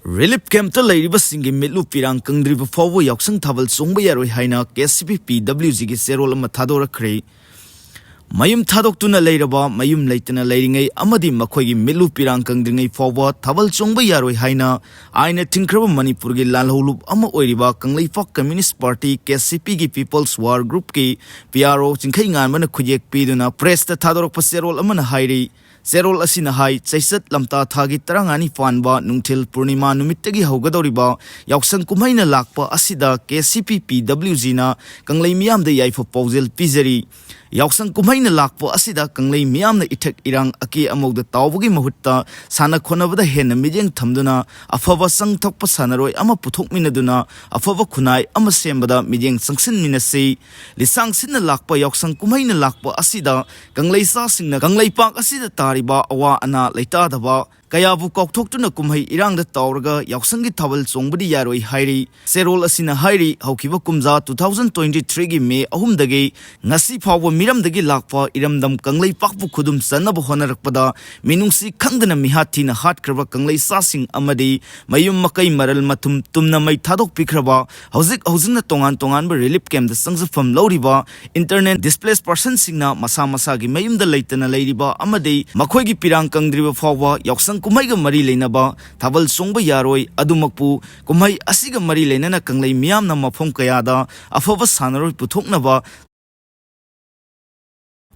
Relief camp ta lairiba singi mitlu pirang kangdriba fawo yaksang thabal songba yaroi haina KCP PWG gi serol ama thadora-khre. Mayum thadok-tuna leiraba mayum leitana leiringai amadi makhoi gi mitlu pirang kangdringai fawa thabal songba yaroi haina aina thingjinkhre Manipur gi lalholub ama oiriba Kangleifak Communist Party KCP gi People's War Group ki PRO chingkhai nganmana khujek piduna press ta thadorok serol amana hairi. Serol asina hai chaisat lamta thagi tarangani fanba nungthil purnima numittagi haugadoriba yausang kumaina lakpa asida KCP PWG na kanglei miyamda yaifa paujel pizari yausang kumaina lakpa asida kanglei miyamna ithak irang aki amogda tawbagi mahutta sana khonabada hena mijeng thamduna afaba sangthokpa sanaroi ama puthokminaduna afaba khunai ama sembada mijeng sangsin minasi lisang sinna lakpa yausang kumaina lakpa asida kanglei sa singna kanglei pak asida riba awa ana leita daba kayabu kokthoktuna kumhai irangda tawraga yausang gi thabal songbadi yaroi hairi serol asina hairi haukiba kumja 2023 gi May 3 dagi ngasi phawba miramdagi lakpa iramdam kanglei pakbu khudum sanaba honarakpada minungsi khangdana mihathina hatkraba kanglei sasing amadi mayum makai maral mathum tumna mai thadok pikraba hojikna tongan ba relief camp da sangjafam loriba internet displaced person singna masa gi mayumda leitana leiriba amadi makhoi gi pirang kangdriba phawba yausang kumaiga mari leinaba thabal songba yaroi adumakpu kumai asiga mari leinana kanglei miyamna mafom kayada afaba sanaroi puthoknaba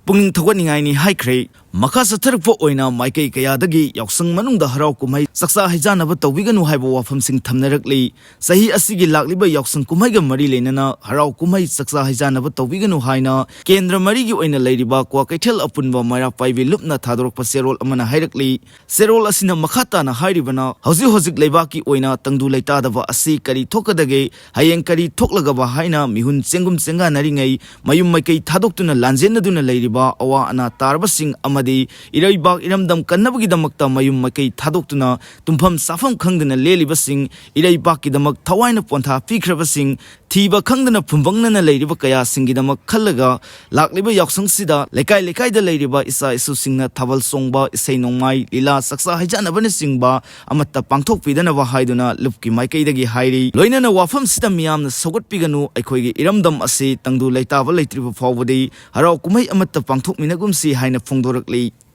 pungning thogani ni haikre maka satharpo oina maikai kayadagi yausang manungda harau kumai saksa haijanaba tawbiganu haibo wafam sing thamnarakli sahi asigi lakliba yausang kumaiga mari leinana harau kumai saksa haijanaba tawbiganu haina kendra mari gi oina leiriba kwa kaithel apunba maira paibi lupna thadorokpa serol amana hairakli serol asina makhata na hairibana hojik leibaki oina tangdu leitadaba asi kari thokadage hayeng kari thoklagaba haina mihun chengum chenga naringai mayum maikai thadokutuna lanjenaduna leiriba awa ana tarbasing amadi iroibak iramdam kannabagi damakta mayum makai thadokutuna tumpham safam khangdana lelibasing iroibak ki damak thawaina pontha pikhrabasing thiba khangdana phumbangnana leiriba kaya singidamak khallaga lakliba yaksang sida lekai da leiriba isa isu singna thabal songba isei nongmai lila saksa haijana bani singba amatta pangthok pidana wa haiduna lupki maikai dagi hairi loinana wafam sida miyamna sogot piganu aikhoigi iramdam ase tangdu leitaba leitriba fawbadi harau kumai amatta pangthok minagumsi haina phongdorakli